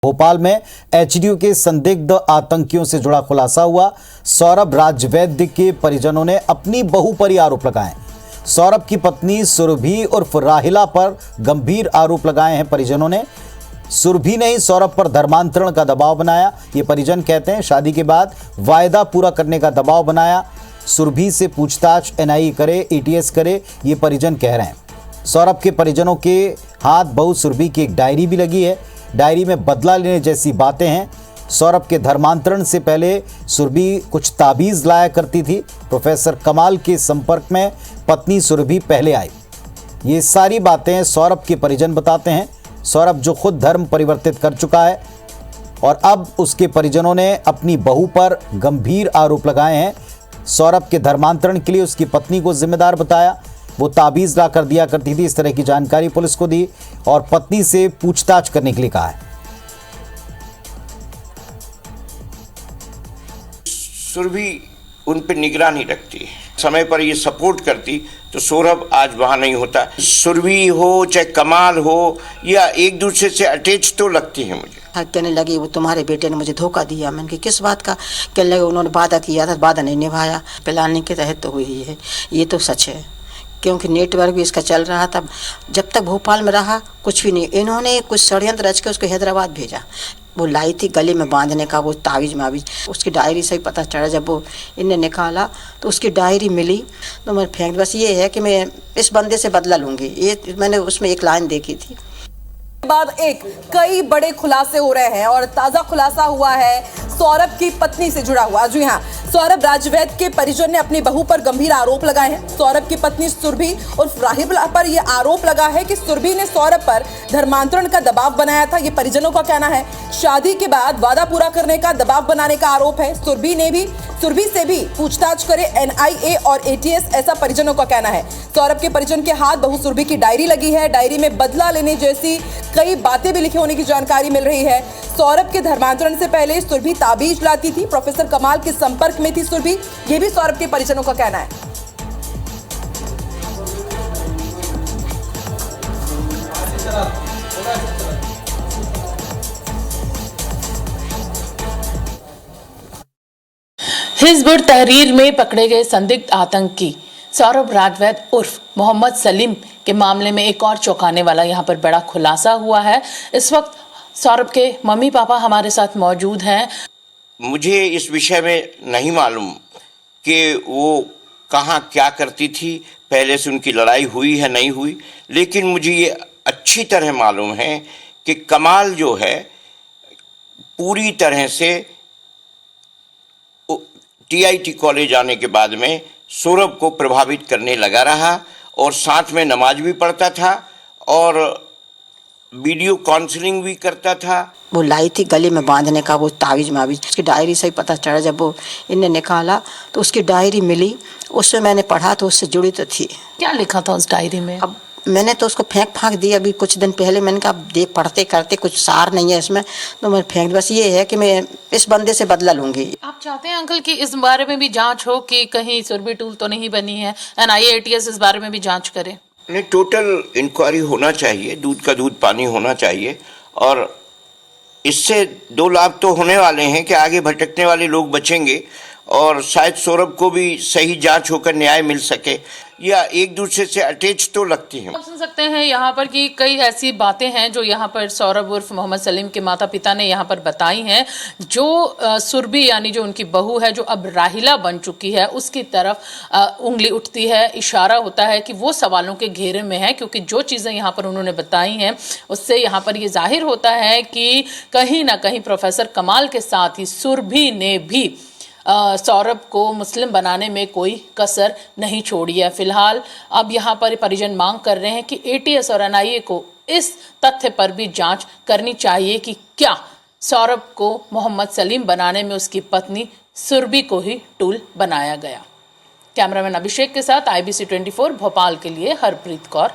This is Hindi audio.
भोपाल में एचडीयू के संदिग्ध आतंकियों से जुड़ा खुलासा हुआ। सौरभ राजवैद्य के परिजनों ने अपनी बहू पर आरोप लगाए। सौरभ की पत्नी सुरभि उर्फ राहिला पर गंभीर आरोप लगाए हैं परिजनों ने। सुरभि ने ही सौरभ पर धर्मांतरण का दबाव बनाया। ये परिजन कहते हैं शादी के बाद वायदा पूरा करने का दबाव बनाया। सुरभि से पूछताछ एनआईए करे, एटीएस करे, ये परिजन कह रहे हैं। सौरभ के परिजनों के हाथ बहू सुरभि की एक डायरी भी लगी है। डायरी में बदला लेने जैसी बातें हैं। सौरभ के धर्मांतरण से पहले सुरभि कुछ ताबीज़ लाया करती थी। प्रोफेसर कमाल के संपर्क में पत्नी सुरभि पहले आई। ये सारी बातें सौरभ के परिजन बताते हैं। सौरभ जो खुद धर्म परिवर्तित कर चुका है और अब उसके परिजनों ने अपनी बहू पर गंभीर आरोप लगाए हैं। सौरभ के धर्मांतरण के लिए उसकी पत्नी को जिम्मेदार बताया। वो ताबीज़ ला कर दिया करती थी, इस तरह की जानकारी पुलिस को दी और पत्नी से पूछताछ करने के लिए कहा है। सुरभि उन पर निगरानी रखती है, समय पर ये सपोर्ट करती तो सौरभ आज वहाँ नहीं होता। सुरभि हो चाहे कमाल हो या एक दूसरे से अटैच तो लगती है मुझे। कहने लगी वो तुम्हारे बेटे ने मुझे धोखा दिया। मैंने कहा किस बात का? कहने लगे उन्होंने वादा किया था, वादा नहीं निभाया। प्लानिंग के तहत तो हुई है, ये तो सच है, क्योंकि नेटवर्क भी इसका चल रहा था। जब तक भोपाल में रहा कुछ भी नहीं। इन्होंने कुछ षड्यंत्र रच के उसको हैदराबाद भेजा। वो लाई थी गले में बांधने का वो तावीज़ मावीज़। उसकी डायरी से ही पता चला, जब वो इनने निकाला तो उसकी डायरी मिली तो मैं फेंक। बस ये है कि मैं इस बंदे से बदला लूँगी, ये मैंने उसमें एक लाइन देखी थी। बाद एक कई बड़े खुलासे हो रहे हैं और ताजा खुलासा हुआ है सौरभ की पत्नी से जुड़ा हुआ। जी हाँ, सौरभ राजवैद्य के परिजन ने अपनी बहू पर गंभीर आरोप लगाए हैं। सौरभ की पत्नी सुरभि और राहिला पर यह आरोप लगा है कि सुरभि ने सौरभ पर धर्मांतरण का दबाव बनाया था। ये परिजनों का कहना है। शादी के बाद वादा पूरा करने का दबाव बनाने का आरोप है। सुरभि से भी पूछताछ करे एनआईए और एटीएस, ऐसा परिजनों का कहना है। सौरभ के परिजन के हाथ बहू सुरभि की डायरी लगी है। डायरी में बदला लेने जैसी कई बातें भी लिखी होने की जानकारी मिल रही है। सौरभ के धर्मांतरण से पहले सुरभि ताबीज लाती थी। प्रोफेसर कमाल के संपर्क में थी सुरभि, ये भी सौरभ के परिजनों का कहना है। हिज़्ब तहरीर में पकड़े गए संदिग्ध आतंकी सौरभ राजवैद्य उर्फ मोहम्मद सलीम के मामले में एक और चौंकाने वाला यहाँ पर बड़ा खुलासा हुआ है। इस वक्त सौरभ के मम्मी पापा हमारे साथ मौजूद हैं। मुझे इस विषय में नहीं मालूम कि वो कहाँ क्या करती थी, पहले से उनकी लड़ाई हुई है नहीं हुई, लेकिन मुझे ये अच्छी तरह मालूम है कि कमाल जो है पूरी तरह से टीआईटी कॉलेज आने के बाद में सौरभ को प्रभावित करने लगा रहा और साथ में नमाज भी पढ़ता था और वीडियो काउंसलिंग भी करता था। वो लाई थी गले में बांधने का वो तावीज़ मावीज़। उसकी डायरी से ही पता चला, जब वो इनने निकाला तो उसकी डायरी मिली। उसमें मैंने पढ़ा तो उससे जुड़ी तो थी। क्या लिखा था उस डायरी में? अब मैंने तो उसको फेंक फाँक दी अभी कुछ दिन पहले। मैंने कहा देख पढ़ते करते कुछ सार नहीं है इसमें, तो मैं फेंक। बस ये है कि मैं इस बंदे से बदला लूँगी। आप चाहते हैं अंकल कि इस बारे में भी जांच हो कि कहीं सुरभि टूल तो नहीं बनी है, एनआईए एटीएस इस बारे में भी जांच करे? नहीं, टोटल इंक्वायरी होना चाहिए, दूध का दूध पानी होना चाहिए और इससे दो लाभ तो होने वाले हैं कि आगे भटकने वाले लोग बचेंगे और शायद सौरभ को भी सही जांच होकर न्याय मिल सके या एक दूसरे से अटैच तो लगती हैं। आप सुन सकते हैं यहाँ पर कि कई ऐसी बातें हैं जो यहाँ पर सौरभ उर्फ मोहम्मद सलीम के माता पिता ने यहाँ पर बताई हैं। जो सुरभि यानी जो उनकी बहू है, जो अब राहिला बन चुकी है, उसकी तरफ उंगली उठती है, इशारा होता है कि वो सवालों के घेरे में है, क्योंकि जो चीज़ें यहाँ पर उन्होंने बताई हैं उससे यहाँ पर ये जाहिर होता है कि कहीं ना कहीं प्रोफेसर कमाल के साथ ही सुरभि ने भी सौरभ को मुस्लिम बनाने में कोई कसर नहीं छोड़ी है। फिलहाल अब यहाँ पर परिजन मांग कर रहे हैं कि एटीएस और एनआईए को इस तथ्य पर भी जांच करनी चाहिए कि क्या सौरभ को मोहम्मद सलीम बनाने में उसकी पत्नी सुरभि को ही टूल बनाया गया। कैमरामैन अभिषेक के साथ IBC 24 भोपाल के लिए हरप्रीत कौर।